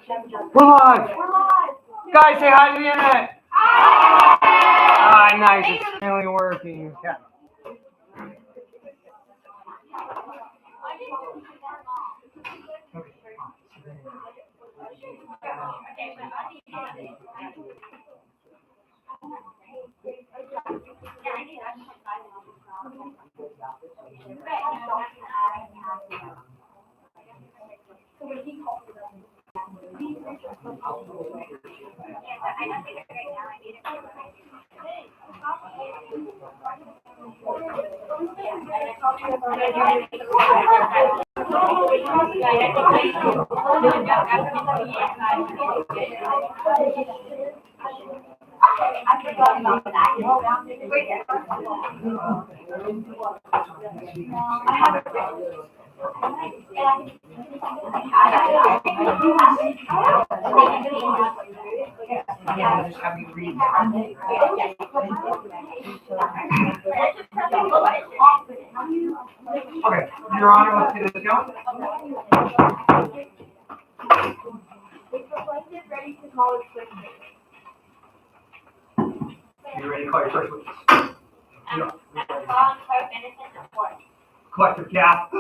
We're live. Guys, say hi to the internet. Ah, nice. It's finally working. Yeah. Okay, Your Honor, let's get this going. Ready to call it quick. Are you ready to call your first witness? Collective gasp.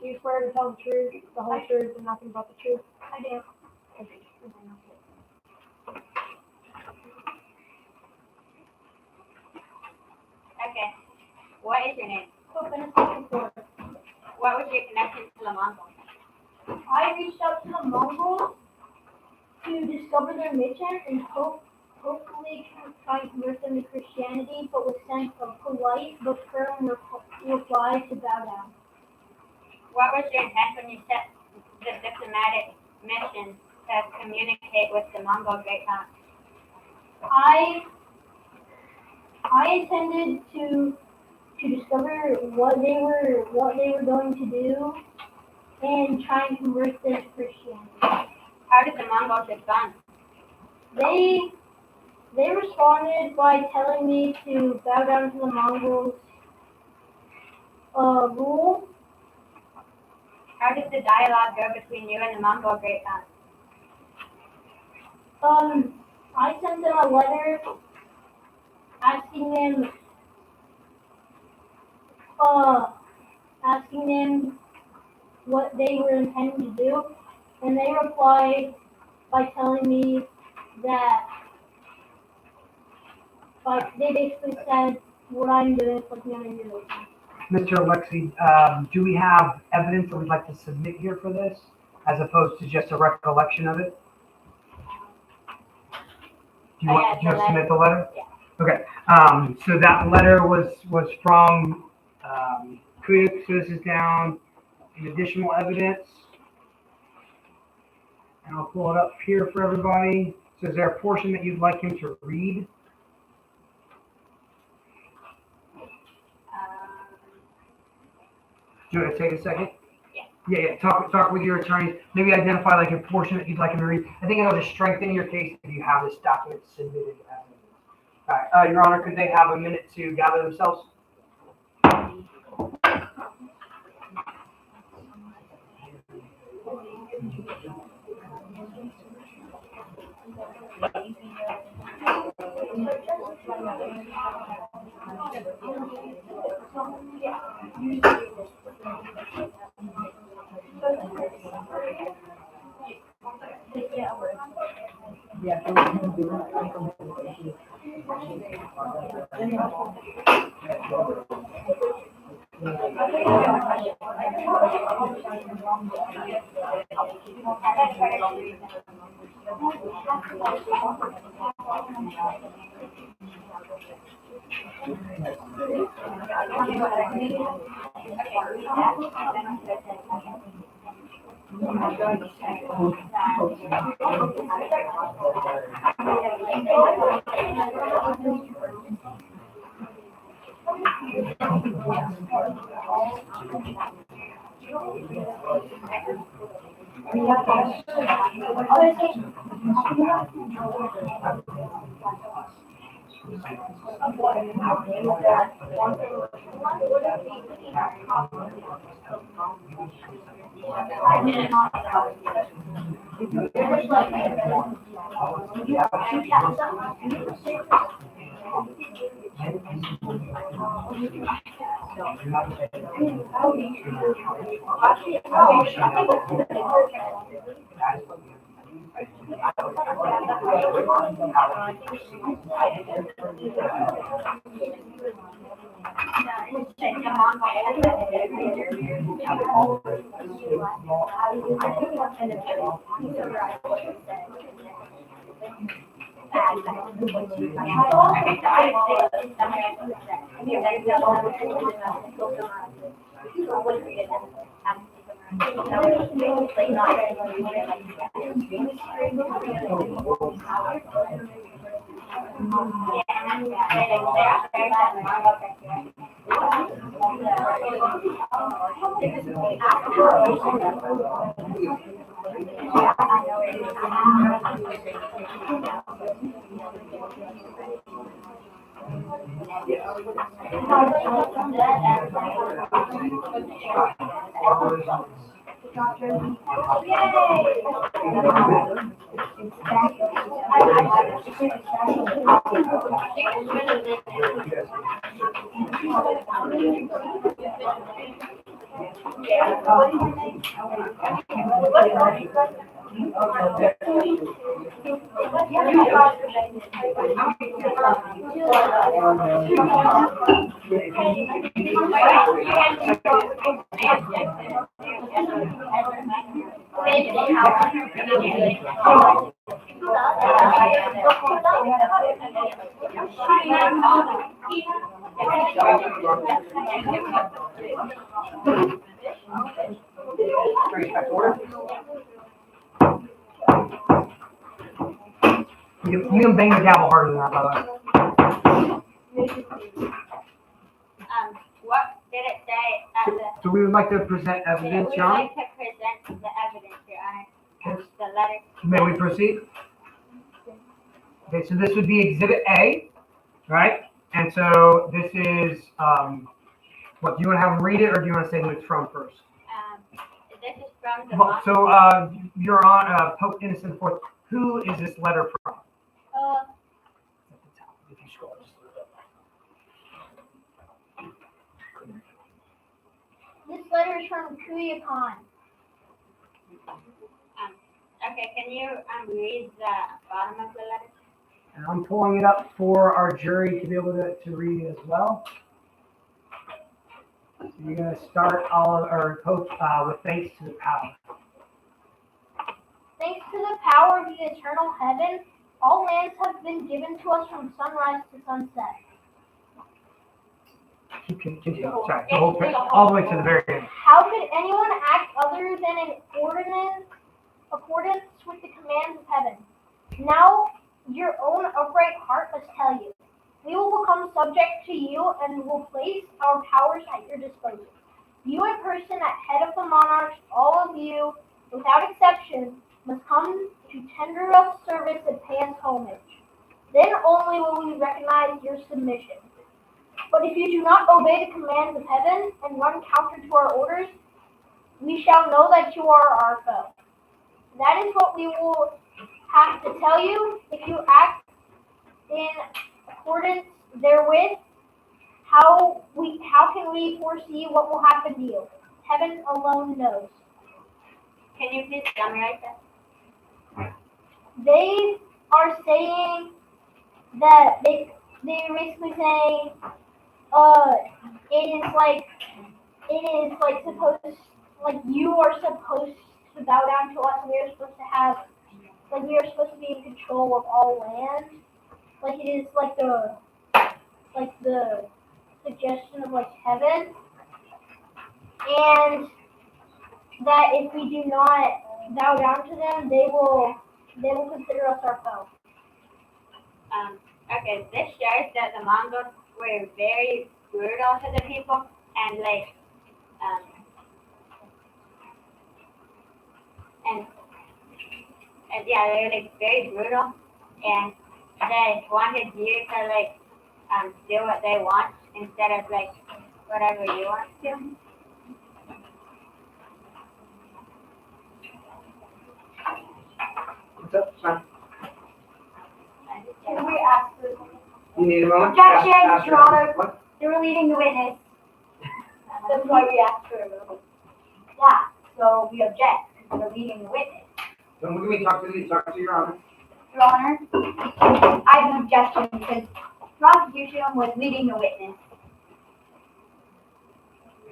You swear to tell the truth, the whole truth, and nothing but the truth? I do. Okay. What is your name? What was your connection to the Mongols? I reached out to the Mongols to discover their mission and hopefully try and convert them to Christianity, but was sent a polite but firm reply to bow down. What was your intent when you set the diplomatic mission to communicate with the Mongol Great Khan? I intended to discover what they were going to do and try and convert them to Christianity. How did the Mongols respond? They responded by telling me to bow down to the Mongols' rule. How did the dialogue go between you and the Mongol Great Khan? I sent them a letter asking them what they were intending to do, and they replied by telling me that, they basically said what I'm doing is like none of your business. Mr. Alexi, do we have evidence that we'd like to submit here for this, as opposed to just a recollection of it? Do you want to submit the letter? Yeah. Okay. So that letter was from Kuyuk. So this is down in additional evidence. And I'll pull it up here for everybody. So is there a portion that you'd like him to read? Do you want to take a second? Yeah. Talk with your attorneys. Maybe identify like a portion that you'd like him to read. I think it'll just strengthen your case if you have this document submitted as evidence. All right, Your Honor, could they have a minute to gather themselves? You can bang the gavel harder than that, by the way. What did it say at the? So we would like to present evidence, We'd Your Honor. like to present the evidence, Your Honor. The letter. May we proceed? Okay, so this would be Exhibit A, right? And so this is, what, do you want to have them read it, or do you want to say who it's from first? This is from the. Well, so, Your Honor, Pope Innocent IV, who is this letter from? If you scroll just a little bit. This letter is from Kuyakan. Okay, can you read the bottom of the letter? And I'm pulling it up for our jury to be able to read as well. So you're going to start Pope with thanks to the power. Thanks to the power of the eternal heaven, all lands have been given to us from sunrise to sunset. Continue. Sorry, the whole thing, all the way to the very end. How could anyone act other than in accordance with the commands of heaven? Now, your own upright heart must tell you. We will become subject to you and will place our powers at your disposal. You in person, at head of the monarchs, all of you, without exception, must come to tender us service and pay us homage. Then only will we recognize your submission. But if you do not obey the commands of heaven and run counter to our orders, we shall know that you are our foe. That is what we will have to tell you. If you act in accordance therewith, how can we foresee what will happen to you? Heaven alone knows. Can you please summarize that? They are saying that they're basically saying it is like supposed, like you are supposed to bow down to us, and we are supposed to have, like we are supposed to be in control of all land. Like it is like the suggestion of like heaven, and that if we do not bow down to them, they will consider us our foe. Okay, this shows that the Mongols were very brutal to the people, and and yeah, they're like very brutal, and they wanted you to like do what they want instead of like whatever you want to. What's up, son? Can we ask for You need a moment? Objection, Ask Your her. Honor. What? they were leading the witness? That's why we asked for a moment. Yeah, so we object because they're leading the witness. Don't look at me, talk to your honor. Your Honor, I have an objection because prosecution was leading the witness.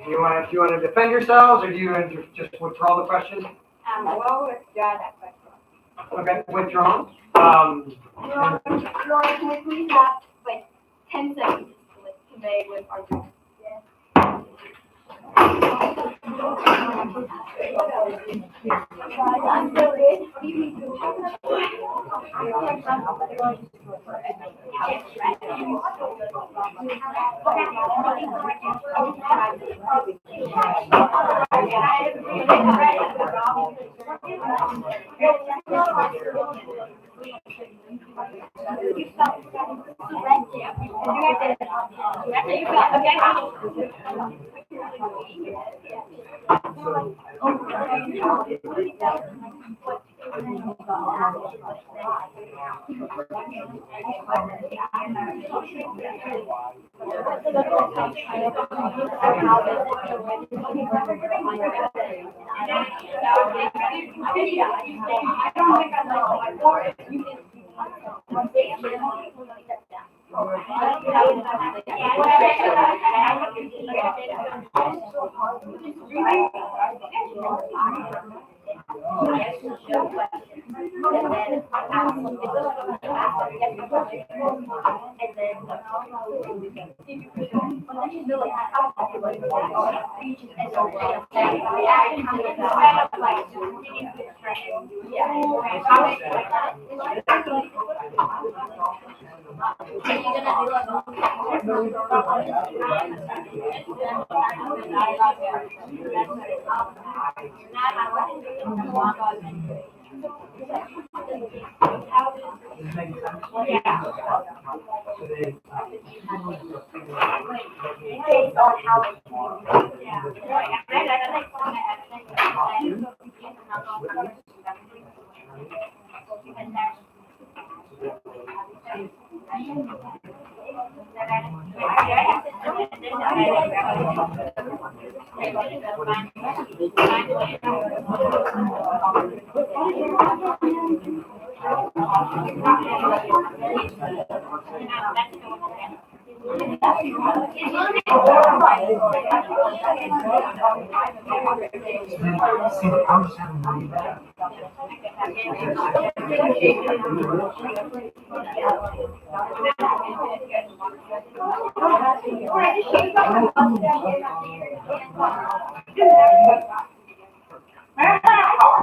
Do you want to defend yourselves, or do you want to just withdraw the question? We'll withdraw that question. Okay, withdrawn. Your Honor, can we please have like 10 seconds to convey with argument? I'm so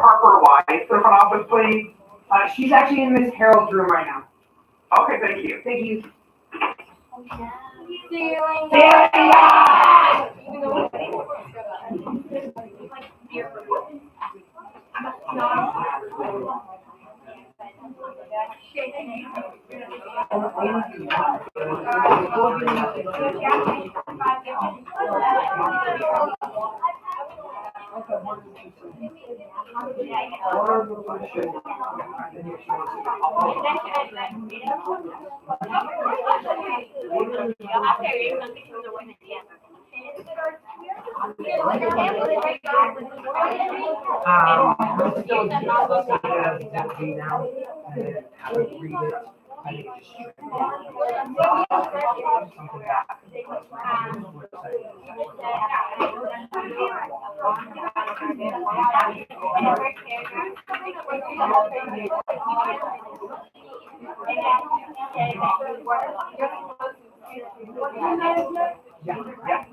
Harper White, for front office, please. She's actually in Miss Harold's room right now. Okay, thank you. Thank you. See you later.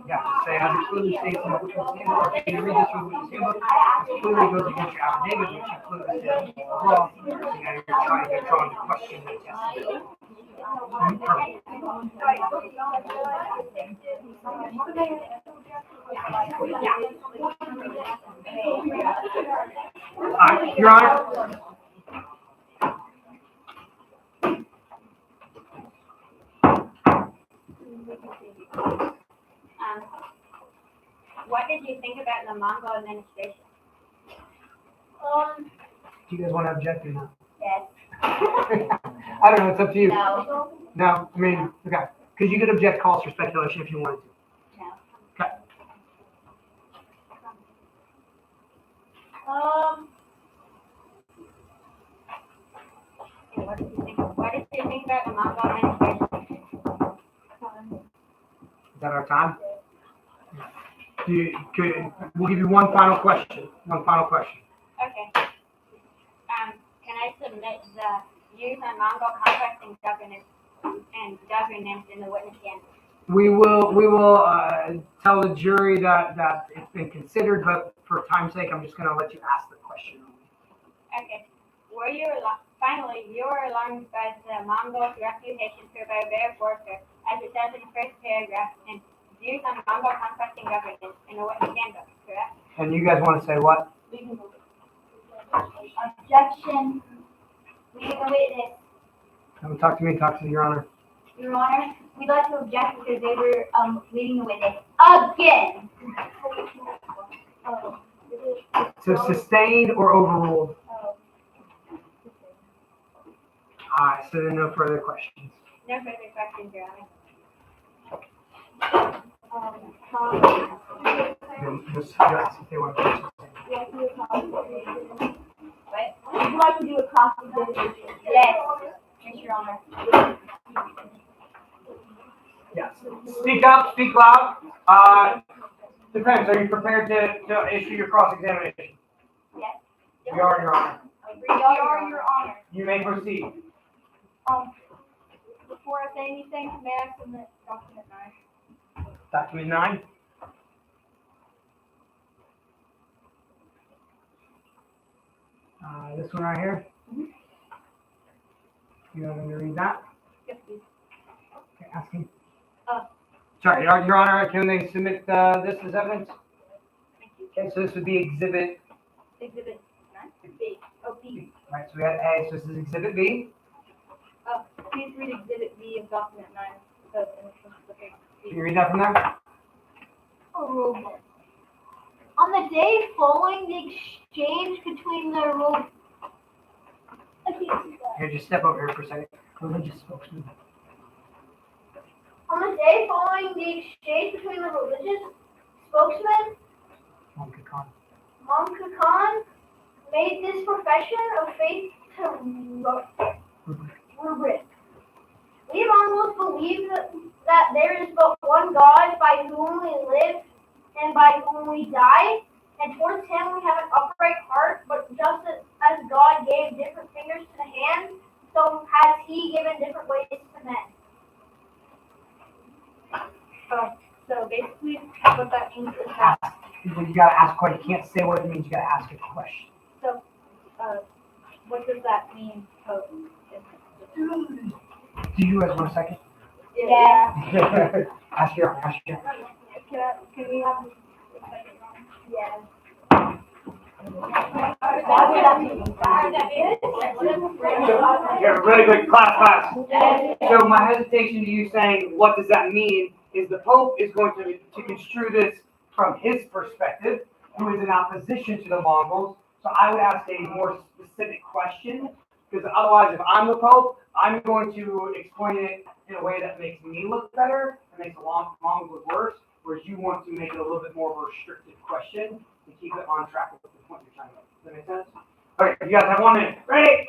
Yeah. Say, as it clearly states in the witness handbook, can you read this from the witness handbook? It clearly goes against your affidavit, which you clearly said wrong. So now you're trying to question the testimony. Your Honor. What did you think about the Mongol administration? Do you guys want to object or not? Yes. I don't know. It's up to you. No. No, I mean, okay. Because you could object calls for speculation if you wanted to. No. Okay. What did you think about the Mongol administration? Is that our time? We'll give you one final question. Okay. Can I submit the views on Mongol conquest and governance in the witness stand? We will tell the jury that it's been considered, but for time's sake, I'm just going to let you ask the question. Okay. Finally, you were alarmed by the Mongols' reputation for barbaric warfare, as it says in the first paragraph, and views on Mongol conquest and governance in the witness handbook, correct? And you guys want to say what? Objection. Leading a witness. Don't talk to me. Talk to Your Honor. Your Honor, we'd like to object because they were leading the witness again. So sustained or overruled? All right. So then no further questions. No further questions, Your Honor. Then just ask if they want to. Would you like to do a cross-examination? Yes, Your Honor. Yes. Speak up. Speak loud. Defense, are you prepared to issue your cross-examination? Yes. We are, Your Honor. We are, Your Honor. You may proceed. Before I say anything, may I submit document 9? Document 9. This one right here. Mm-hmm. You want me to read that? Yes, please. Okay, asking. Sorry, Your Honor, can they submit this as evidence? Thank you. Okay, so this would be Exhibit. Exhibit 9? B. Oh, B. Right, so we had A, so this is Exhibit B. Please read Exhibit B of document 9. Can you read that from there? On the day following the exchange between the Here, just step over here for a second. Religious spokesman. On the day following the exchange between the religious spokesman, Monk Khan. Khan made this profession of faith to rubric. We Mongols believe that there is but one God by whom we live and by whom we die, and towards him we have an upright heart, but just as God gave different fingers to the hand, so has he given different ways to men. So basically what that means is that You gotta ask a question. You can't say what it means, you gotta ask a question. so what does that mean? Do you guys want a second? Yeah. Ask your Honor. Can we have a second? Yeah. Yeah, really good class. So my hesitation to you saying, what does that mean, is the Pope is going to construe this from his perspective, who is in opposition to the Mongols. So I would ask a more specific question, because otherwise, if I'm the Pope, I'm going to explain it in a way that makes me look better and makes the Mongols look worse, whereas you want to make it a little bit more of a restricted question to keep it on track with the point you're trying to make. Does that make sense? Okay, you guys have 1 minute. Ready?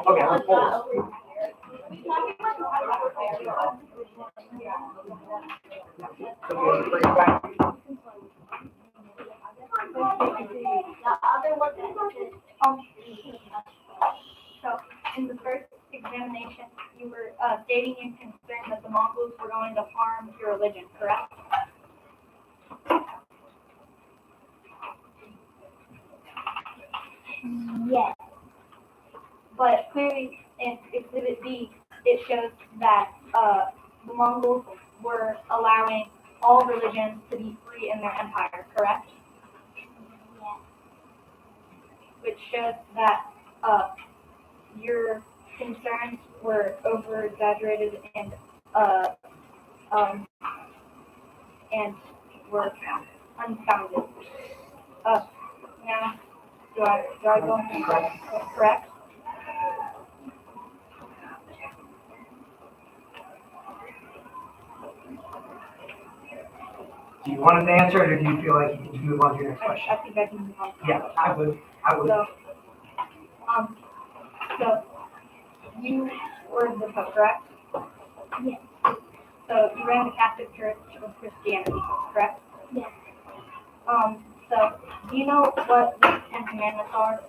Okay, let's pause. So, in the first examination, you were stating your concern that the Mongols were going to harm your religion, correct? Yes. But clearly, in Exhibit B, it shows that the Mongols were allowing all religions to be free in their empire, correct? Yes. Which shows that your concerns were over-exaggerated and were unfounded. Now, do I go correct? Do you want to answer it, or do you feel like you can move on to your next question? I think I can move on. Yeah, I would. So you were the Pope, correct? Yes. So you ran the Catholic Church of Christianity, correct? Yes. So do you know what the Ten Commandments are?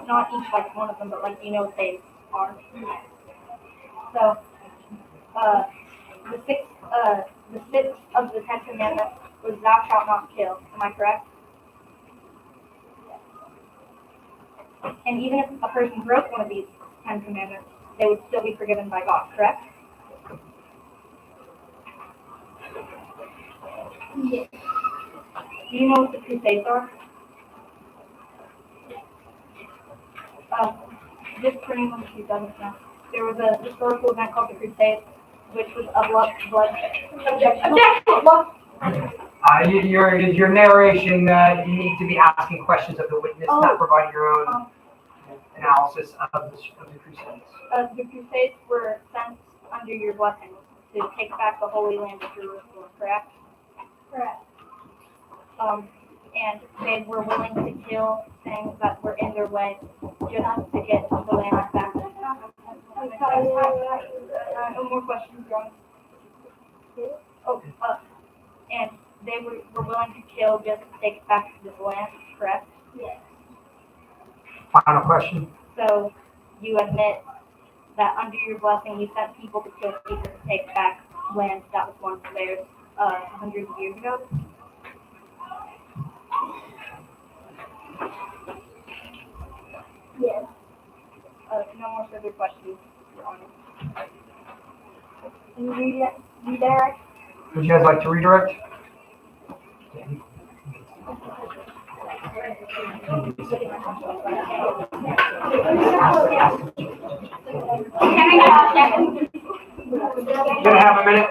Not each like one of them, but like do you know what they are? Yes. So the sixth of the Ten Commandments was thou shalt not kill. Am I correct? And even if a person broke one of these 10 commandments, they would still be forgiven by God, correct? Yes. Do you know what the Crusades are? Just for anyone who doesn't know, there was a historical event called the Crusades, which was a blood. Your narration, you need to be asking questions of the witness, not providing your own analysis of the Crusades. The Crusades were sent under your blessing to take back the Holy Land of Jerusalem, correct? Correct. And they were willing to kill things that were in their way just to get the land back. No more questions, John. And they were willing to kill just to take back this land, correct? Yes. Final question. So you admit that under your blessing you sent people to kill people to take back land that was once theirs hundreds of years ago? Yes. No more further questions, Your Honor. Can you redirect? Would you guys like to redirect? Gonna have a minute?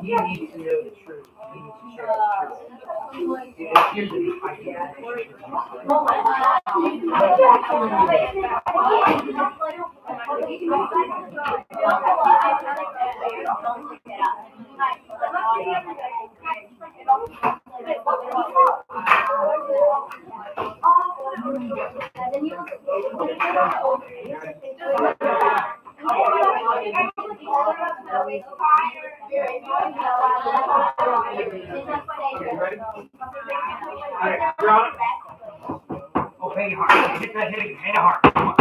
He needs to know the truth. He needs to share the truth. It appears to be okay, hard. Hit that hit it hard. Come on.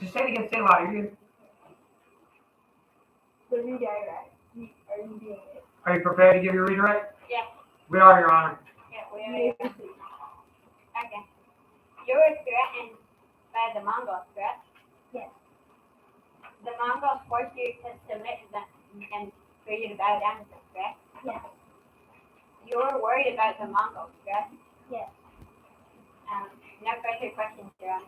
Just say it again, say it louder. The redirect. Are you doing it? Are you prepared to give your redirect? Yes. We are, Your Honor. Yeah, we are. Okay. You were threatened by the Mongols, correct? Yes. The Mongols forced you to submit to them and for you to bow down to them, correct? Yes. You were worried about the Mongols, correct? Yes. No further questions, Your Honor.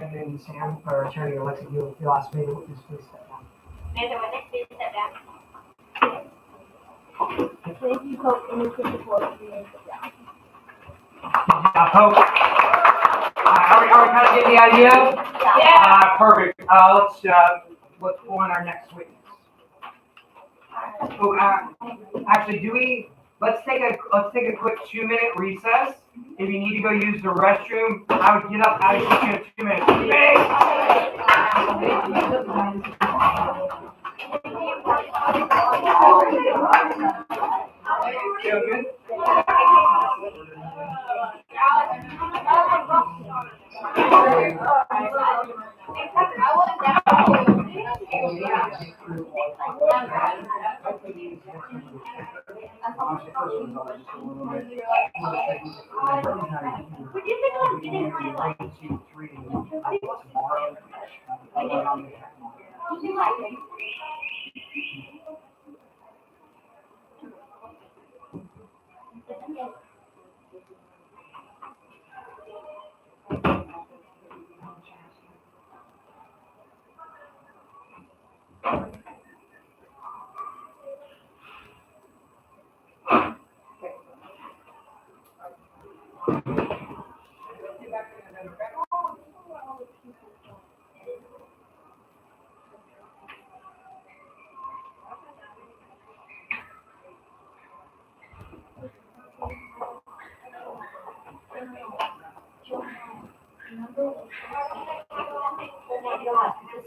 And then Sam, or Attorney Alexa, you'll ask me to please step down. May the witness please step down? Thank you, Pope, and you can support me. Pope. Are we kind of getting the idea? Yeah. Perfect. Let's go on our next witness. Oh, actually, let's take a quick 2-minute recess. If you need to go use the restroom, I would get up out of here in 2 minutes. Feel good?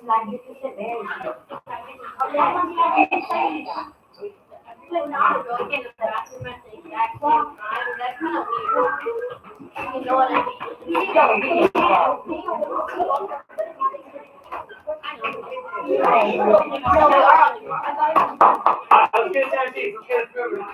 magnificent marriage. But not going into the bathroom at the exact same time. That's kind of weird. You know what I Let's get that seat. Let's get it moving.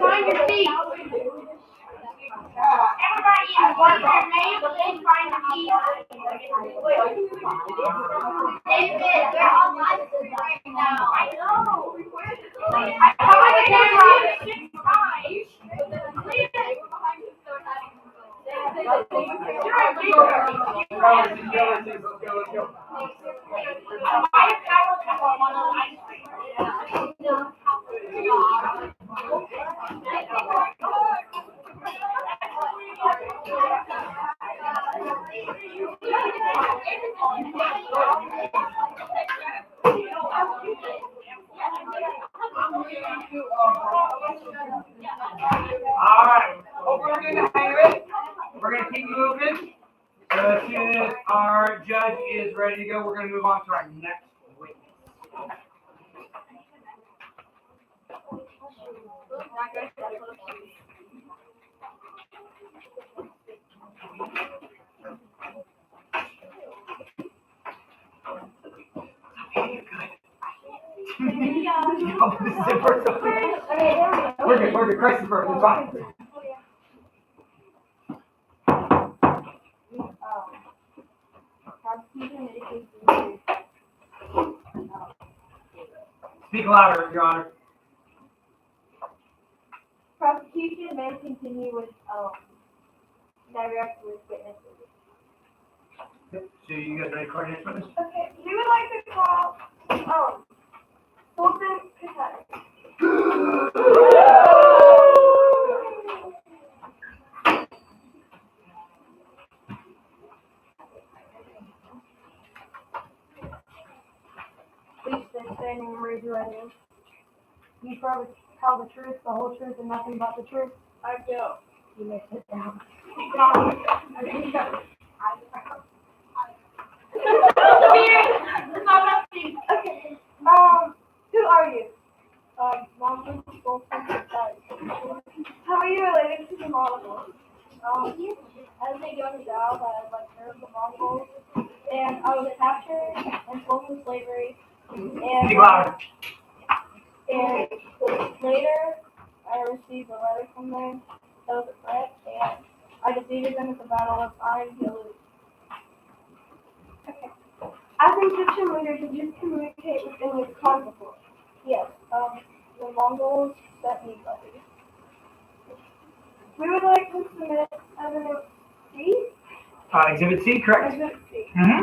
find your feet. Everybody in one their name, but then find the feet. David, they're all live right now. I know. I tried to get around 6 times. Leave it. All right. Hope we're going to hang it. We're going to keep moving. So as soon as our judge is ready to go, we're going to move on to our next witness. We're good. Christ first. It's fine. Speak louder, Your Honor. Prosecution may continue with direct with witnesses. So you guys ready for next witness? Okay, we would like to call Fulton Katana. Please stay standing and raise your right hand. You probably tell the truth, the whole truth, and nothing but the truth. I do. You may sit down. Okay. Who are you? Mongols. How are you related to the Mongols? As a young child, I heard of the Mongols, and I was captured and sold into slavery. Speak louder. And later, I received a letter from them that was a threat, and I defeated them at the Battle of Iron Hill. Okay. As an Egyptian leader, did you communicate with any of the Khan before? Yes. The Mongols sent me letters. We would like to submit evidence C. Exhibit C, correct? Exhibit C. Mm-hmm.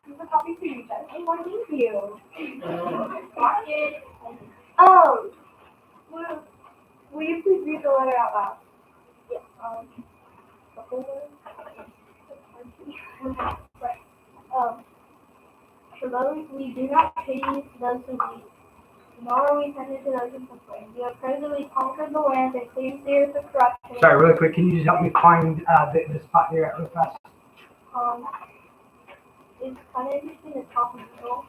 Here's a copy for you guys. Thank you. Will you please read the letter out loud? Yes. The whole letter? Right. For those we do not pity those who weep, nor are we tended to those who complain. You have presently conquered the land and cleansed the earth of corruption. Sorry, really quick. Can you just help me find the spot here at real fast? It's kind of interesting. It's top of the middle.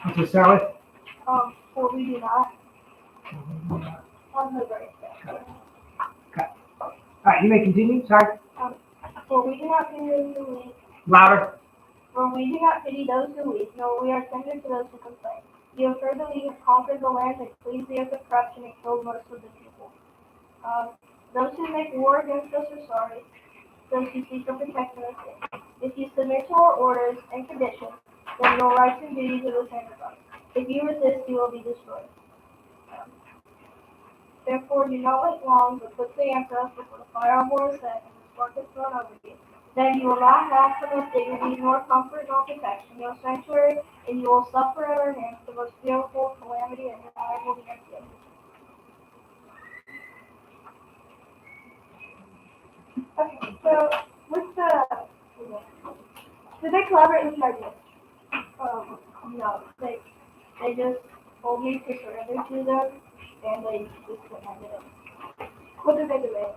What's it start with? For we do not. On the very side. Okay. All right, you may continue. Sorry. For we do not pity those who weep. Louder. For we do not pity those who weep, nor we are tender to those who complain. You have heard that we have conquered the land and cleansed the earth of corruption and killed most of the people. Those who make war against us are sorry. Those who seek our protection are safe. If you submit to our orders and conditions, then your rights and duties are the same as us. If you resist, you will be destroyed. Therefore, do not wait long, but quickly answer us before the fire of war is set and the spark is thrown over you. Then you will not have for most dignity, nor comfort, nor protection, no sanctuary, and you will suffer at our hands the most fearful calamity, and your eyes will be empty. Okay, so with the, did they collaborate with the idea? No, they just told me to surrender to them, and they just demanded it. What did they demand?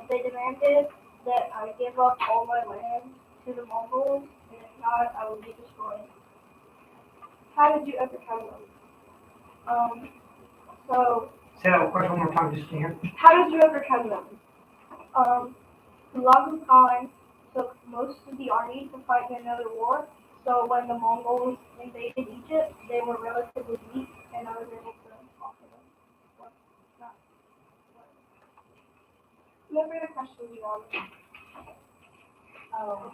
They demanded that I give up all my land to the Mongols, and if not, I would be destroyed. How did you overcome them? So, Say that question one more time, just to hear. how did you overcome them? Hulagu Khan took most of the army to fight in another war, so when the Mongols invaded Egypt, they were relatively weak, and I was able to conquer them. You have any questions, Your Honor?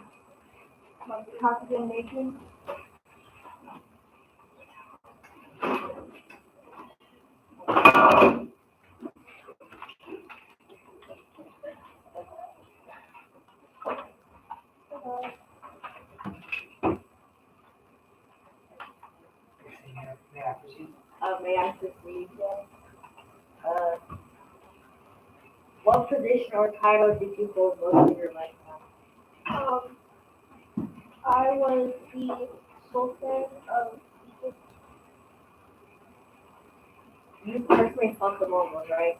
Like the Constitution Nation? Yeah, proceed. May I proceed? What position or title did you hold most of your lifetime? I was the Sultan of Egypt. You personally fought the Mongols, right?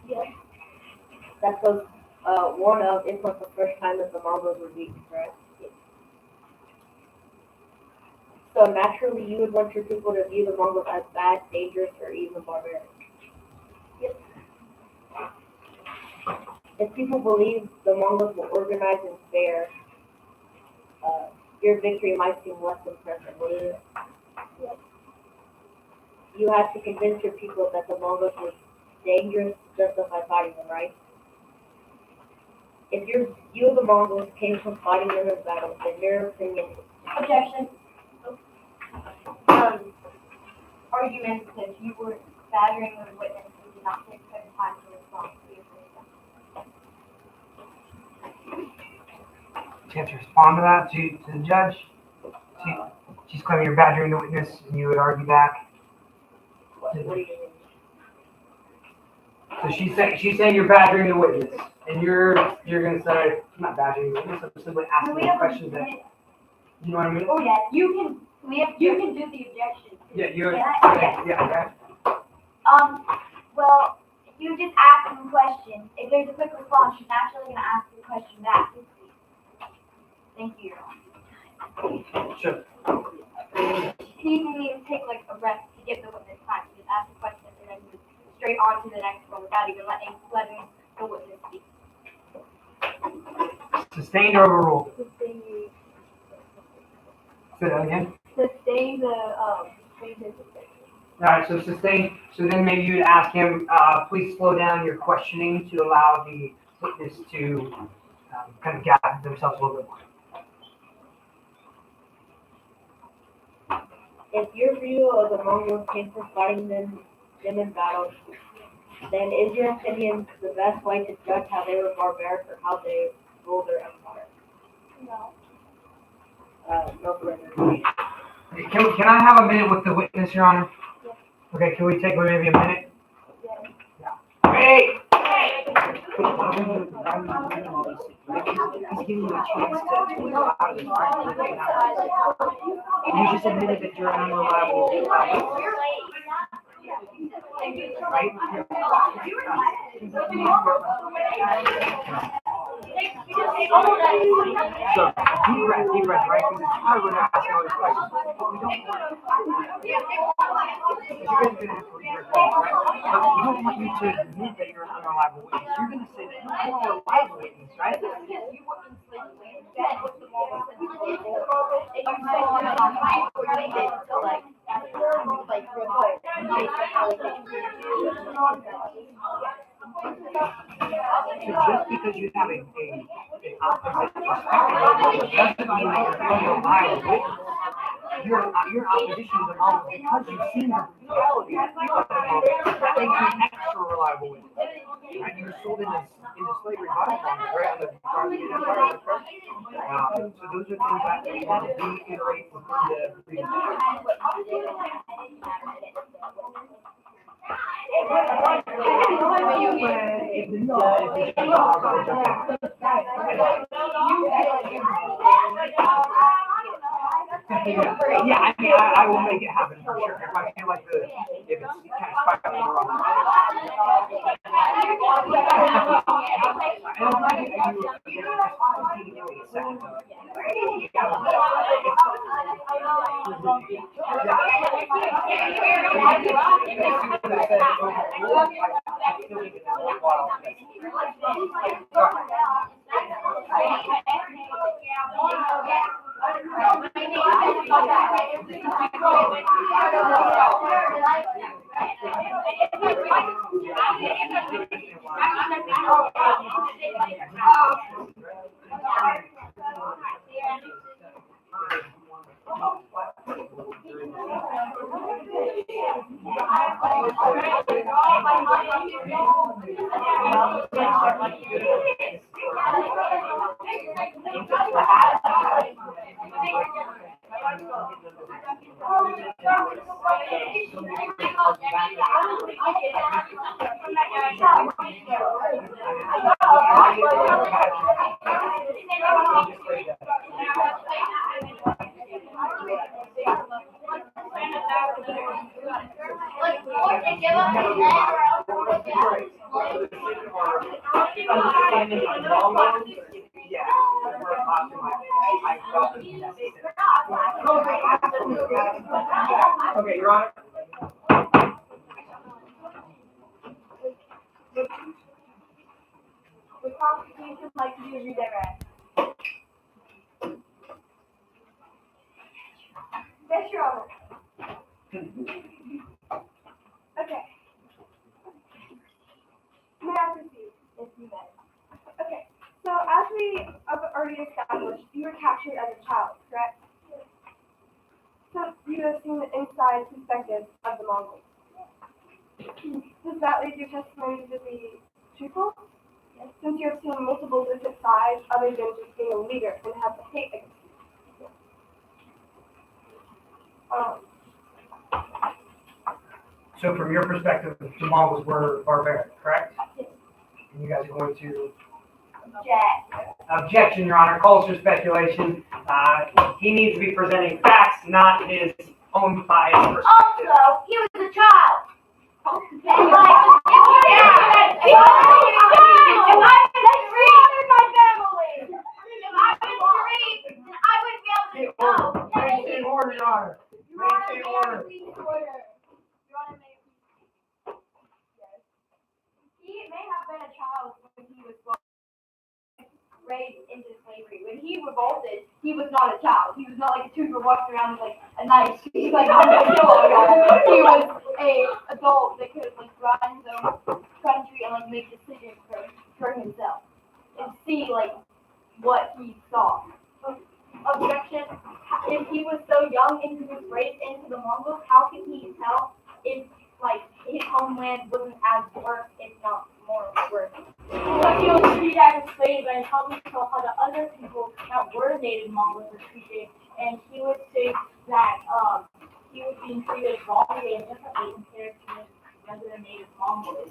Yes. That was one of, if not the first time that the Mongols were beaten, right? So naturally, you would want your people to view the Mongols as bad, dangerous, or even barbaric. Yes. If people believe the Mongols were organized and fair, your victory might seem less impressive, wouldn't it? Yes. You had to convince your people that the Mongols were dangerous, justify fighting them, right? If your view of the Mongols came from fighting them in battle, then your opinion. Objection. Argument because you were badgering the witness and did not take certain time to respond to your question. You have to respond to that to the judge. She's claiming you're badgering the witness, and you would argue back. What do you mean? So she's saying you're badgering the witness, and you're gonna say I'm not badgering the witness. I'm simply asking the questions that you know what I mean. Oh yeah, you can do the objection. Yeah, you're. Yeah. Yeah. Well, if you just ask him a question, if there's a quick response, she's naturally gonna ask the question back. Thank you, Your Honor. Sure. He didn't even take like a breath to give the witness time to just ask the question and then move straight on to the next one without even letting the witness speak. Sustained or overruled? Sustain Say that again. sustain his All right, so sustained. So then maybe you would ask him, please slow down your questioning to allow the witness to kind of gather themselves a little bit more. If your view of the Mongols came from fighting them in battle, then is your opinion the best way to judge how they were barbaric or how they ruled their empire? No. No further. Can I have a minute with the witness, Your Honor? Yes. Okay, can we take maybe a minute? Yes. Hey! He's giving you a chance to allow this right right now. You just admitted that you're an unreliable witness. Right? So deep breath, right? Because it's hard when they're asking all these questions. But we don't want we don't want you to admit that you're an unreliable witness. You're going to say that you're a reliable witness, right? So just because you have an opposite perspective doesn't mean that you're unreliable witness. Your opposition to the Mongols, because you've seen the reality of the Mongols, that makes you an extra reliable witness. Right? You were sold into slavery by the Mongols, right? On the European Empire, correct? So those are things that we want to reiterate within the freedom. Yeah, I mean, I will make it happen for sure. If I feel like if it's kind of spiraling wrong. Okay, Your Honor. The prosecution like to read their act. Yes, Your Honor. Okay. May I proceed? Yes, you may. Okay. So as we have already established, you were captured as a child, correct? Yes. So you have seen the inside perspective of the Mongols. Does that lead your testimony to be truthful? Yes. Since you have seen multiple different sides other than just being a leader and have the hate against you. So from your perspective, the Mongols were barbaric, correct? Yes. And you guys are going to Object. objection, Your Honor. Calls for speculation. He needs to be presenting facts, not his own biased perspective. Also, he was a child. Maintain order, Your Honor. Maintain order. He may have been a child when he was raised into slavery. When he revolted, he was not a child. He was not like a 2-year-old walking around with like a knife. He's like, I'm gonna kill everyone. He was a adult that could like run his own country and like make decisions for himself and see like what he saw. Objection. If he was so young and he was raised into the Mongols, how can he tell if like his homeland wasn't as worse, if not more worse? Because he was treated as a slave, and how he saw how the other people that were native Mongols were treated, and he would say that he was being treated wrongly and differently compared to regular native Mongols.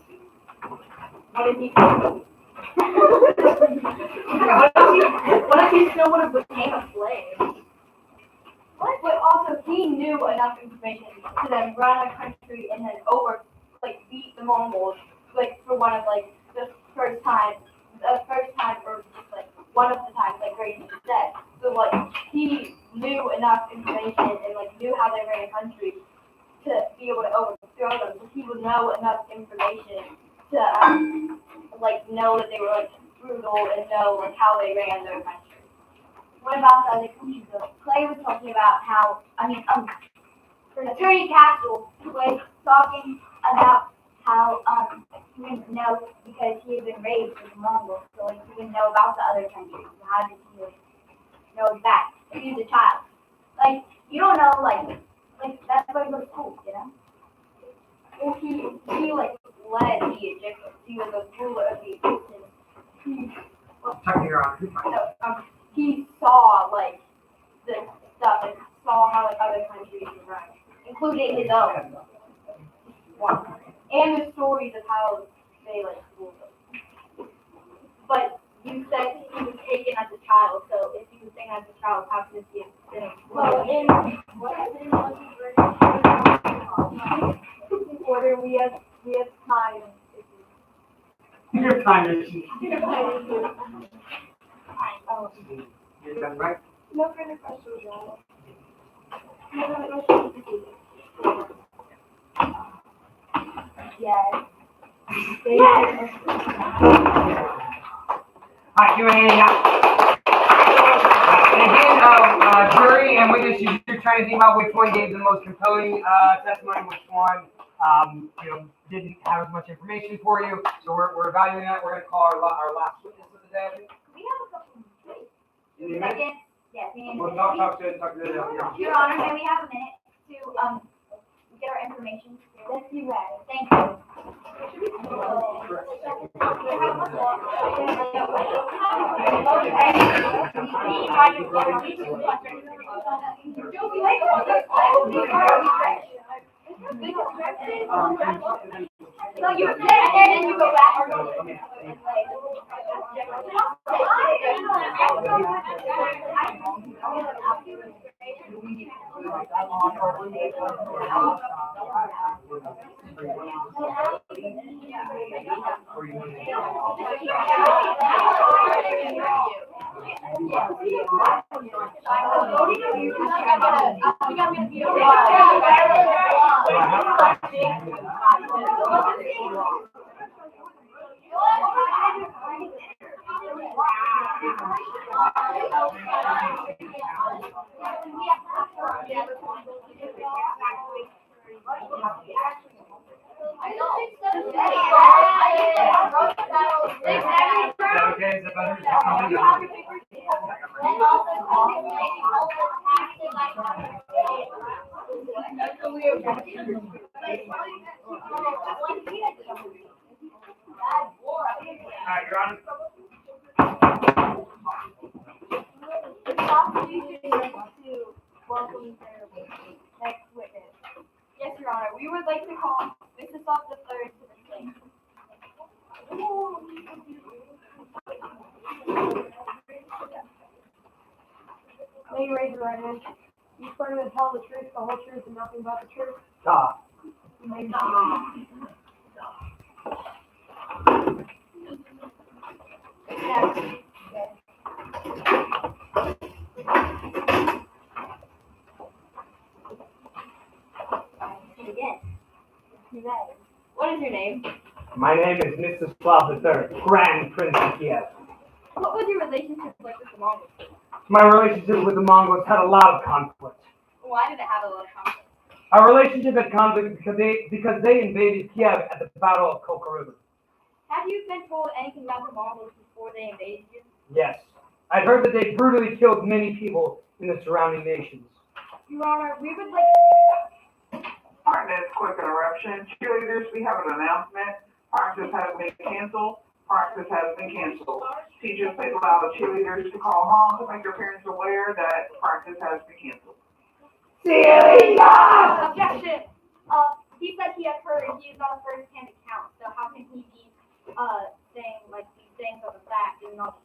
What did he do? What if he still would have became a slave? What? But also, he knew enough information to then run a country and then beat the Mongols, like, for one of, like, the first time, or just, like, one of the times, like Gracie said. So like he knew enough information and like knew how they ran a country to be able to overthrow them. So he would know enough information to like know that they were like brutal and know like how they ran their country. What about the other countries though? Clay was talking about how Attorney Castle was talking about how he didn't know because he had been raised with the Mongols, so like he didn't know about the other countries. So how did he like, know that? If he was a child. Like you don't know like that's why he goes to school, you know? Well he like led the Egyptians. He was a ruler of the Egyptians. Sorry, Your Honor. He saw like the stuff and saw how like other countries were run, including his own. And the stories of how they like ruled them. But you said he was taken as a child, so if he was taken as a child, how could he have been? Well, in order we have time. Your time is. You're done, right? No further questions, John. No further questions. Yes. Alright, Q&A, and again, jury and witness, you're trying to think about which one gave the most compelling testimony, which one didn't have as much information for you. So we're evaluating that. We're going to call our last witness of the day. We have a couple minutes. Second, yes, we need Well, talk to Your Honor. Your Honor, may we have a minute to get our information? Let's be ready. Thank you. So you sit and then you go back. Next witness. Yes, Your Honor. We would like to call Mrs. Off the third to the stand. May you raise your right hand. You swear to tell the truth, the whole truth, and nothing but the truth. You may What is your name? My name is Mstislav III, Grand Prince of Kiev. What was your relationship like with the Mongols? My relationship with the Mongols had a lot of conflict. Why did it have a lot of conflict? Our relationship had conflict because they invaded Kiev at the Battle of Koka River. Have you been told anything about the Mongols before they invaded you? Yes. I'd heard that they brutally killed many people in the surrounding nations. Your Honor, we would like... All right, that's a quick interruption. Cheerleaders, we have an announcement. Practice has been canceled. Practice has been canceled. Teachers, please allow the cheerleaders to call home to make their parents aware that practice has been canceled. Cheerleaders! Objection! He said he had heard and he is not a first-hand account, so how can he be saying like these things of the fact and not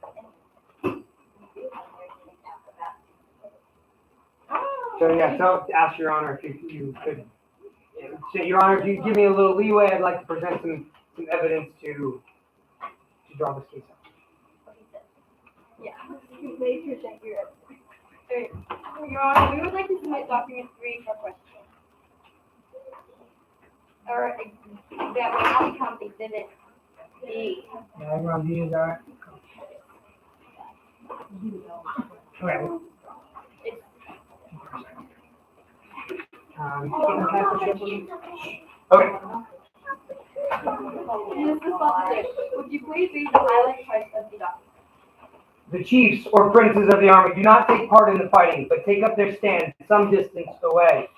So yeah, so ask Your Honor if you could. Your Honor, if you give me a little leeway, I'd like to present some evidence to draw this case up. Yeah. They present your Your Honor, we would like to submit document 3 for question. Or that will now become exhibit B. Yeah, everyone views that. Okay. Okay. Mr. Officer, would you please read the highlight parts of the document? The chiefs or princes of the army do not take part in the fighting, but take up their stand some distance away.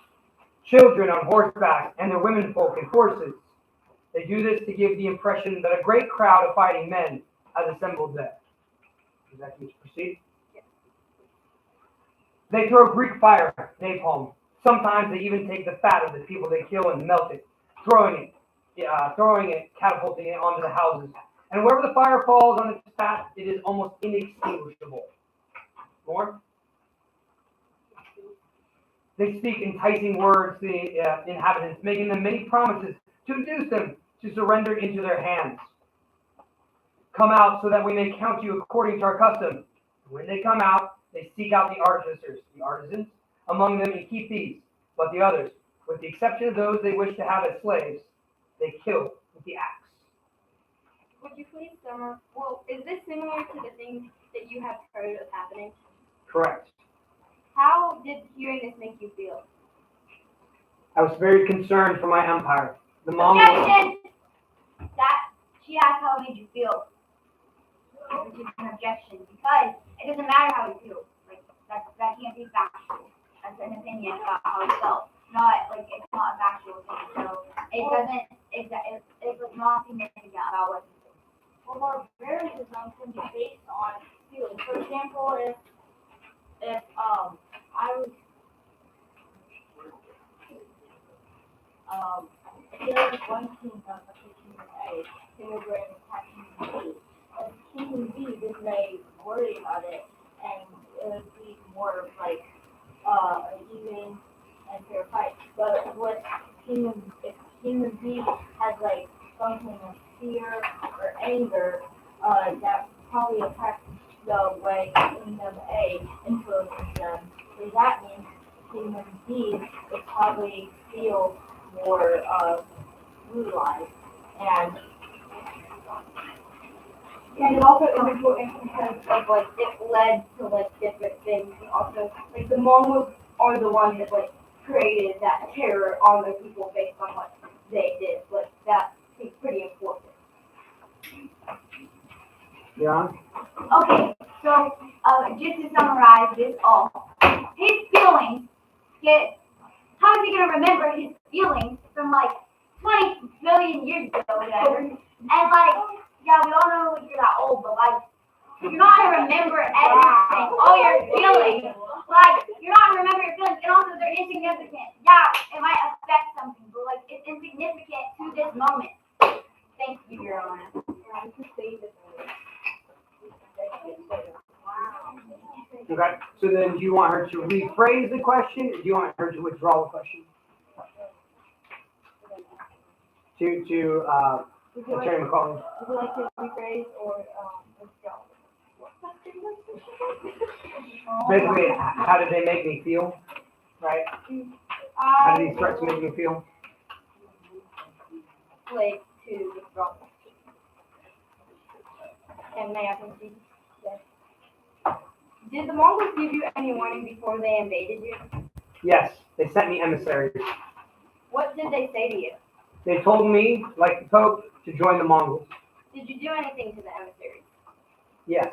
Children on horseback and their womenfolk in horses. They do this to give the impression that a great crowd of fighting men has assembled there. Is that you proceed? Yes. They throw Greek fire, napalm. Sometimes they even take the fat of the people they kill and melt it, throwing it, catapulting it onto the houses. And wherever the fire falls on its path, it is almost inextinguishable. More? They speak enticing words to the inhabitants, making them many promises to induce them to surrender into their hands. Come out so that we may count you according to our custom. When they come out, they seek out the artificers, the artisans, among them and keep these, but the others, with the exception of those they wish to have as slaves, they kill with the axe. Would you please summarize? Well, is this similar to the things that you have heard of happening? Correct. How did hearing this make you feel? I was very concerned for my empire. The Mongols. objection. That she asked how it made you feel. Which is an objection because it doesn't matter how you feel. Like that can't be factual. That's an opinion about how you felt. Not like it's not a factual thing. So it doesn't. It's like not significant about what. Well, barbarianism can be based on feelings. For example, if I was there was one team from a team A, they were going to attack team B. And team B just may worry about it, and it would be more of like an even and fair fight. But what if team B has like something of fear or anger, that probably affects the way Kingdom A influences them. So that means Kingdom B would probably feel more brutalized. And it also is important because of like it led to like different things. And also like the Mongols are the ones that like created that terror on the people based on what they did. Like that is pretty important. Yeah. Okay, so just to summarize this all, his feelings get. How is he gonna remember his feelings from like 20 million years ago, or whatever? And like, yeah, we all know you're that old, but like, you're not gonna remember everything, all your feelings. Like, you're not gonna remember your feelings, and also they're insignificant. Yeah, it might affect something, but like, it's insignificant to this moment. Thank you, Your Honor. Okay. So then, do you want her to rephrase the question, or do you want her to withdraw the question? Attorney McCauley. Would you like to rephrase or withdraw? Basically, how did they make me feel? Right? How did these threats make me feel? Like to withdraw. And may I proceed? Yes. Did the Mongols give you any warning before they invaded you? Yes, they sent me emissaries. What did they say to you? They told me, like the Pope, to join the Mongols. Did you do anything to the emissaries? Yes,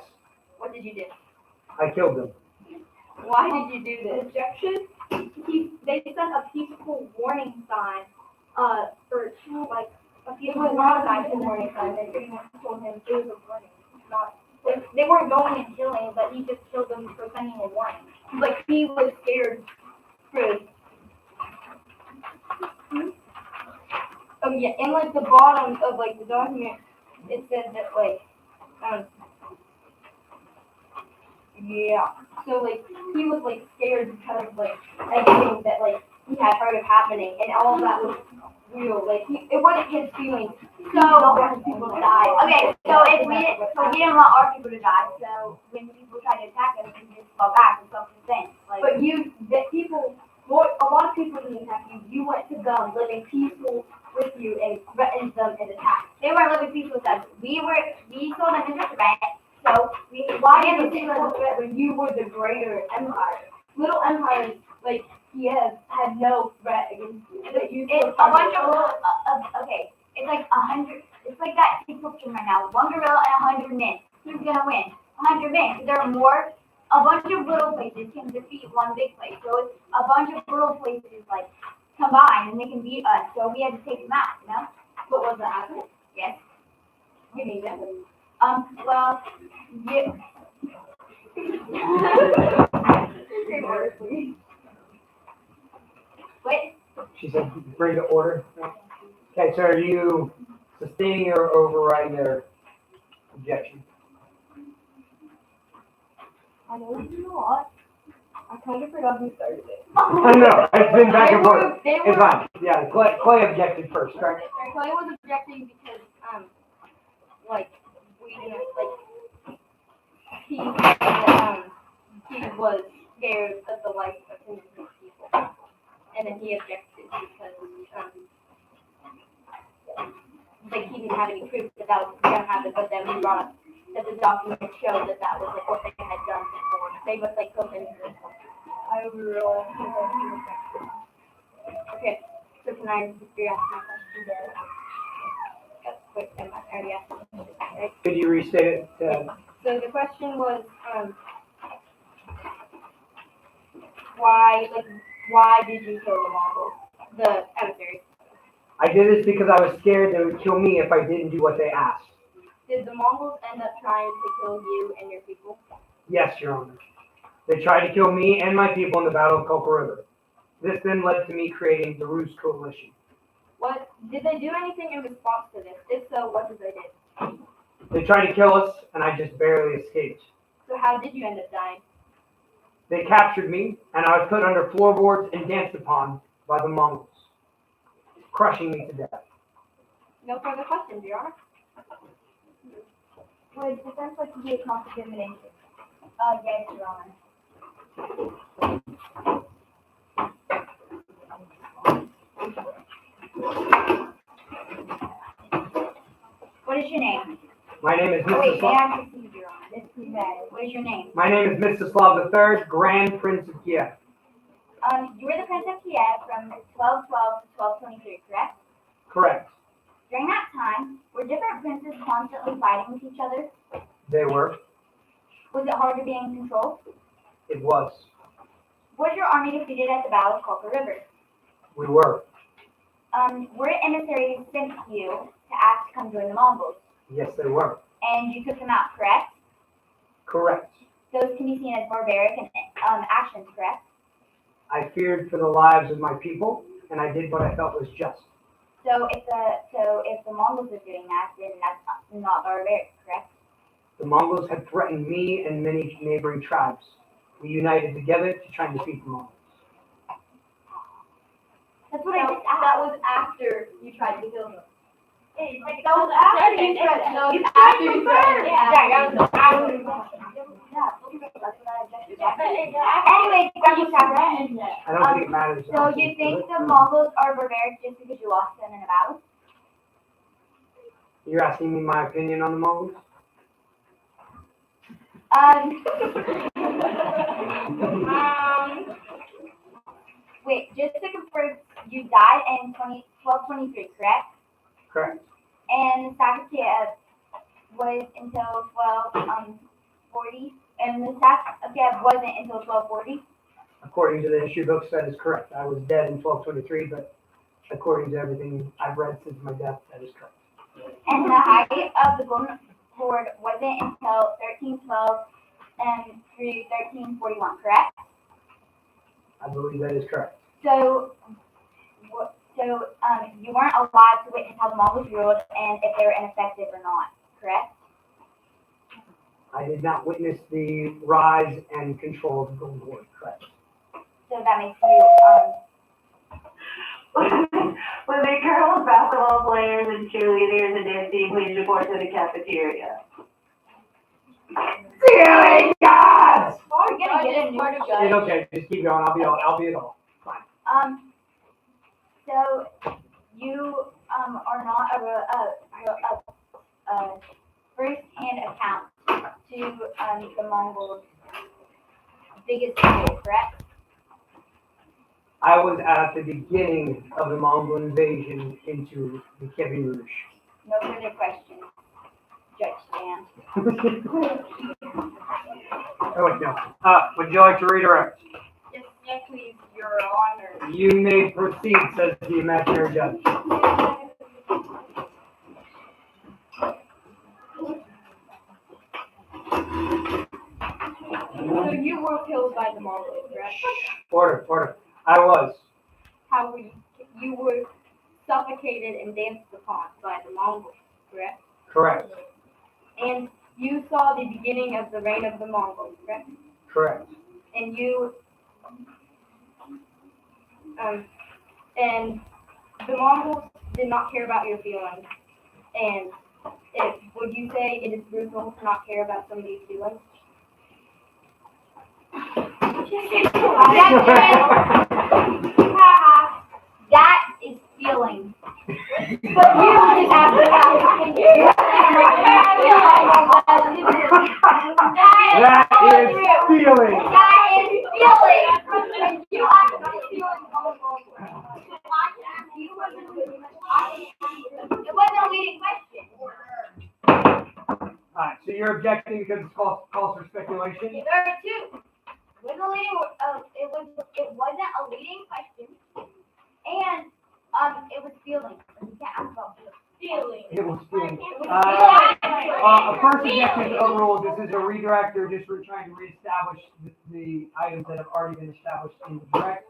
What did you do? I killed them. Why did you do this? Objection. They sent a peaceful warning sign. For two like a peaceful warning sign. They pretty much told him it was a warning. Not they weren't going and killing, but he just killed them for sending a warning. Like he was scared. For. Oh yeah, and like the bottom of like the document, it said that like, yeah. So like he was like scared because of like everything that like he had heard of happening, and all of that was real. Like it wasn't his feelings. So, People die. okay, so we didn't want our people to die, so when people tried to attack us, we just fell back and self-defense. Like, But a lot of people didn't attack you. You went to them living peaceful with you and threatened them and attacked. they weren't living peace with us. We sold them as a threat, so Why did you think of threat when you were the greater empire? Little empires like Kiev had no threat against you. But you it's still a bunch tried of okay, it's like 100, it's like that TikTok stream right now, 1 gorilla and 100 men. Who's gonna win? 100 men, because there are more, a bunch of little places can defeat one big place. So it's a bunch of little places like combined and they can beat us. So we had to take them out, you know? What was that happening? Yes. You mean that? Well, yeah. Wait, She said, bring to order. Okay, so are you sustaining or overriding their objection? I know you do a lot. I kind of forgot who started it. I know, it's been back and forth. They It's were, fine. Yeah, Clay objected first, correct? Clay was objecting because, like, we didn't, like, he was scared of the life of innocent people. And then he objected because, like, he didn't have any proof that that was going to happen, but then we brought up that the documents showed that that was, like, what they had done before. They was, like, open to this. I overruled his objection. Okay, so can I just re-ask my question there? Wait, I already asked it, right? Could you restate it? So the question was, why did you kill the Mongols? The emissaries. I did this because I was scared they would kill me if I didn't do what they asked. Did the Mongols end up trying to kill you and your people? Yes, Your Honor. They tried to kill me and my people in the Battle of Coca River. This then led to me creating the Ruse Coalition. What did they do anything in response to this? If so, what did they do? They tried to kill us, and I just barely escaped. So how did you end up dying? They captured me, and I was put under floorboards and danced upon by the Mongols, crushing me to death. No further questions, Your Honor. would defense like to be a cross-examination? Yes, Your Honor. What is your name? My name is Wait, may Mstislav. I proceed, Your Honor? This is bad. What is your name? My name is Mstislav III, Grand Prince of Kiev. You were the Prince of Kiev from 1212 to 1223, correct? Correct. During that time, were different princes constantly fighting with each other? They were. Was it hard to be in control? It was. Was your army defeated at the Battle of Coca River? We were. Were emissaries sent to you to ask to come join the Mongols? Yes, they were. And you took them out, correct? Correct. Those can be seen as barbaric and actions, correct? I feared for the lives of my people, and I did what I felt was just. So if the Mongols are doing that, then that's not barbaric, correct? The Mongols had threatened me and many neighboring tribes. We united together to try and defeat the Mongols. That's what I just asked. That was after you tried to kill them. That was after you tried. No, it's after you tried. Anyway, question Chakra. I don't think it matters. So you think the Mongols are barbaric just because you lost them in a battle? You're asking me my opinion on the Mongols? Wait, just to confirm, you died in 1223, correct? Correct. And the sack of Kiev was until 1240, and the sack of Kiev wasn't until 1240. According to the history books, that is correct. I was dead in 1223, but according to everything I've read since my death, that is correct. And the height of the Golden Horde wasn't until 1312 and through 1341, correct? I believe that is correct. So you weren't alive to witness how the Mongols ruled and if they were ineffective or not, correct? I did not witness the rise and control of the Golden Horde, correct. So that makes you Would the girls, basketball players, and cheerleaders and dance team please report to the cafeteria? Feeling gods! We're gonna get a new It's judge. okay, just keep going, I'll be it all. Fine. So you are not a first-hand account to the Mongols' biggest battle, correct? I was at the beginning of the Mongol invasion into the Kievan Rouge. No further questions, Judge Stan. Oh wait, no. Would you like to redirect? Yes, please, Your Honor. You may proceed, says the imaginary judge. So you were killed by the Mongols, correct? Order. I was. How were you? You were suffocated and danced upon by the Mongols, correct? Correct. And you saw the beginning of the reign of the Mongols, correct? Correct. And you, and the Mongols did not care about your feelings. And would you say it is brutal to not care about somebody's feelings? That is feeling. But you just have to That is feeling. That is feeling. You have to feel it wasn't a leading question. Alright, so you're objecting because it's calls for speculation? There are two. It wasn't a leading question. And it was feeling. You can't ask about feeling. It was feeling. It was A first objection is overruled. This is a redirect. They're just trying to reestablish the items that have already been established in the direct.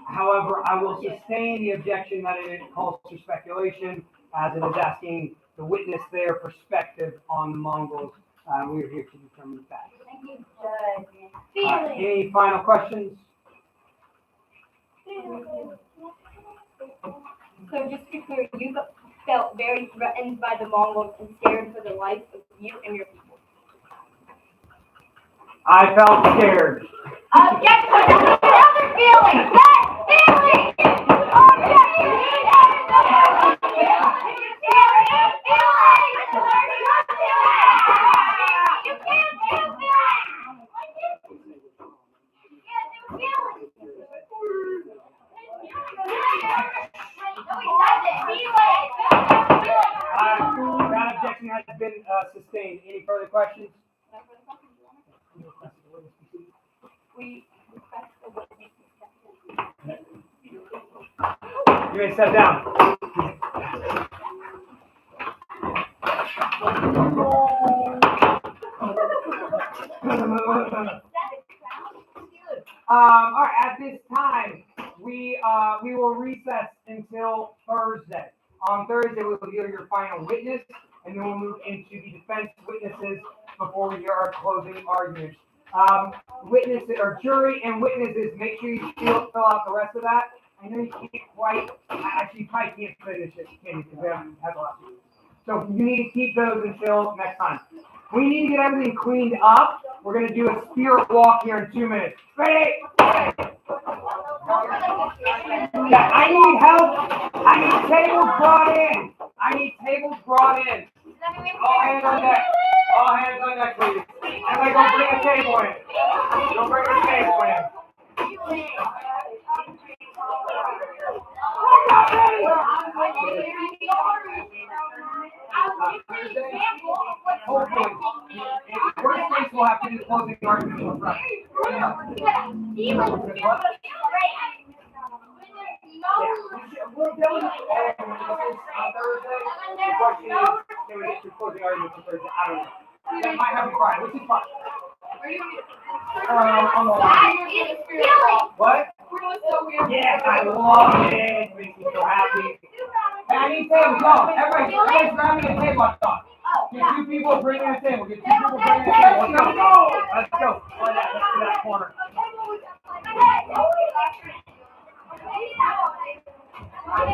However, I will sustain the objection that it calls for speculation, as it is asking the witness their perspective on the Mongols. We are here to determine the facts. Thank you, Judge. Feeling. Any final questions? So just to be clear, you felt very threatened by the Mongols and scared for the life of you and your people. I felt scared. Objection. Another feeling. Yes, feeling. Objection. That objection has been sustained. Any further questions? We request the witness You may sit down. All right. At this time, we will recess until Thursday. On Thursday, we will hear your final witness, and then we'll move into the defense witnesses before we hear our closing arguments. Witnesses or jury and witnesses, make sure you fill out the rest of that. I know you can't quite. Actually, you probably can't finish it, can you? Because we haven't had a lot of. So you need to keep those until next time. We need to get everything cleaned up. We're going to do a spirit walk here in 2 minutes. Ready? Yeah, I need help. I need tables brought in. All hands on deck. All hands on deck, please. Everybody go bring a table in. Go bring a table in. Hopefully, worst case, we'll have to do closing arguments in front. We're dealing with all the witnesses on Thursday. The question is, can we get to closing arguments on Thursday? I don't know. That might have to be Friday, which is fine. What? Yes, I love it. It makes me so happy. Hey, I need tables. Go. Everybody's grabbing a table. I thought. Get 2 people bringing a table. Get 2 people bringing a table. Let's go. Let's go. Let's to that corner. Okay.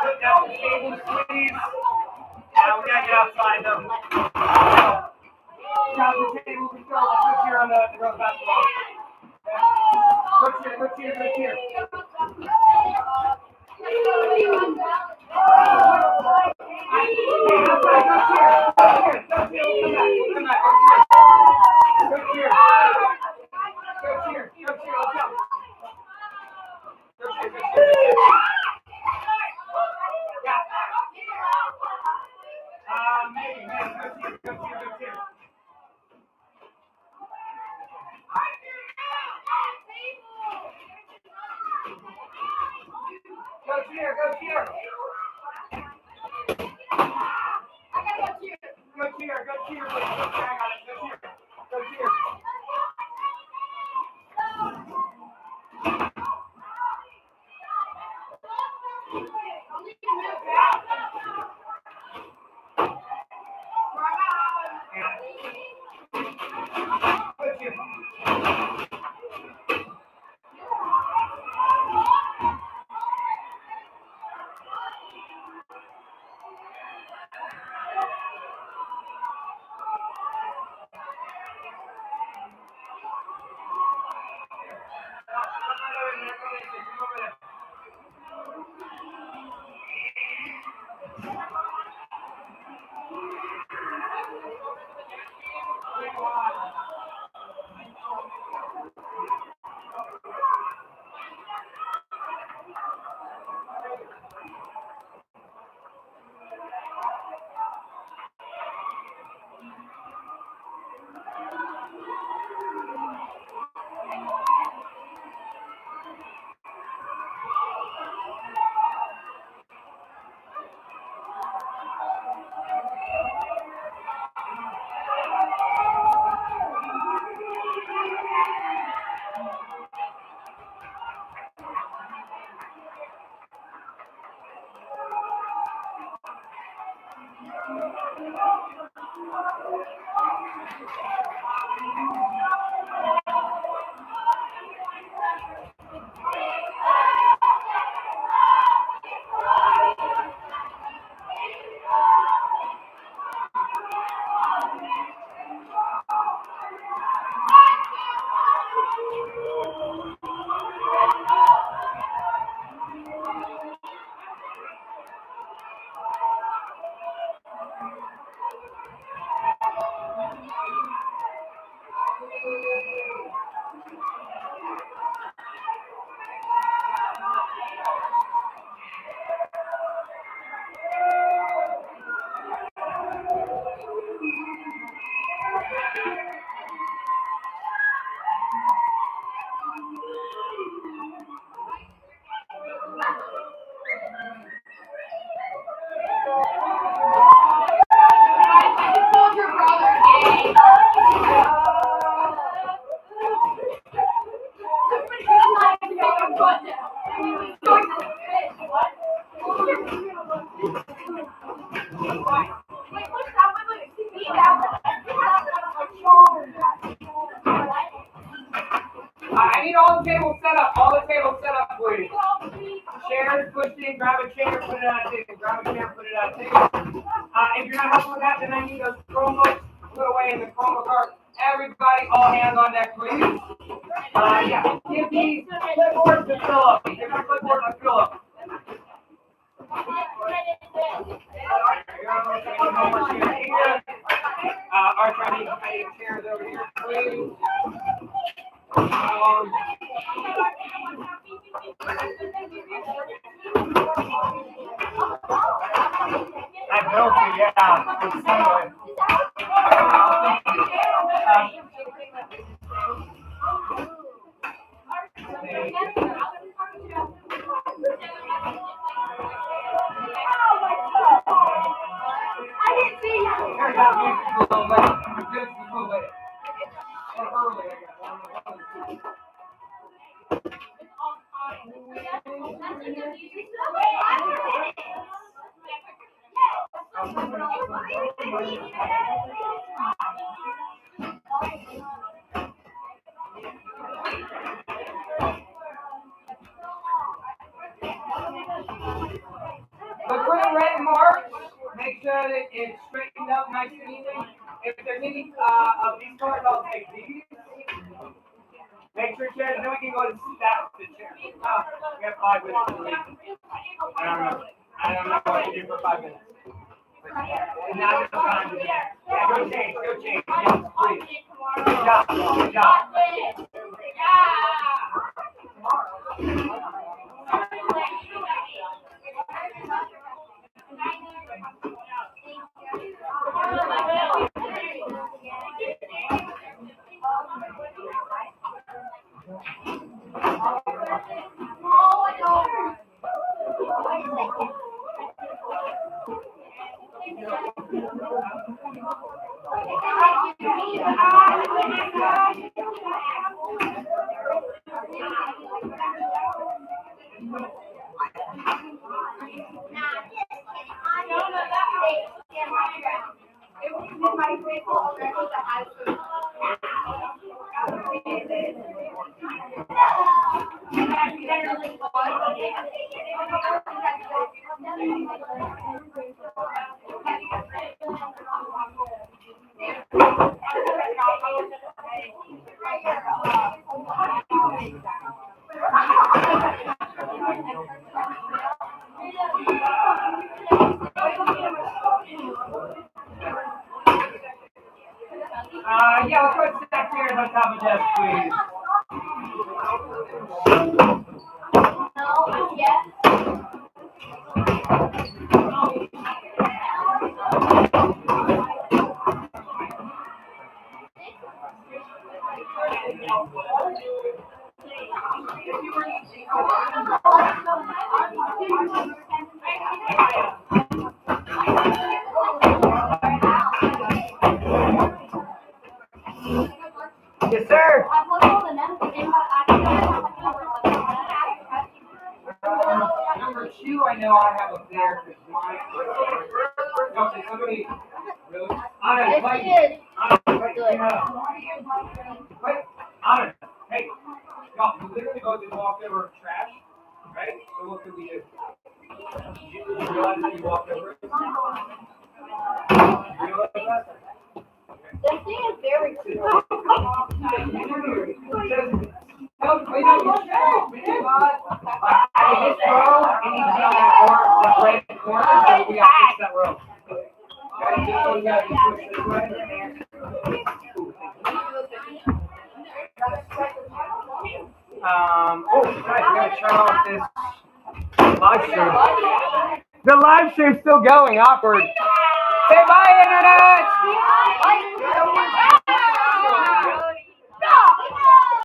Put down the tables, please. Yeah, we gotta get outside though. Grab the table, let's go. Let's go here on the girls' basketball. Go cheer. Hey, outside, go cheer. We'll come back. Go cheer. Let's go. Yeah. Maybe. Go cheer. Go cheer. Please. Hang on it. Go cheer. I need all the tables set up. Please. Chairs, push in, grab a chair, put it on a table. If you're not helping with that, then I need those Chromebooks put away in the Chromebook cart. Everybody, all hands on deck, please. Yeah. Give these clipboards to Philip. Arch, I need chairs over here, please. I built it, yeah. It's somewhere. I didn't see Look for the red marks. Make sure that it's straightened up nice and even. If there's any of these colors, I'll take these. Make sure chairs, then we can go to stack the chairs. We have 5 minutes to leave. I don't know what to do for 5 minutes. And now is the time to do that. Yeah, go change. Yes, please. Good job. Good job. Yeah, let's put stack chairs on top of desk, please. Yes, sir. Number 2, I know I have up there because mine. Okay, somebody. Really? Honor, wait. Wait, Honor. Hey, y'all, you literally go to walk over trash, right? So what could we do? You realize that you walked over it? You realize that? This thing is very cool. Guys, we gotta turn off this live stream. The live stream's still going, awkward. Say bye, internet! Bye.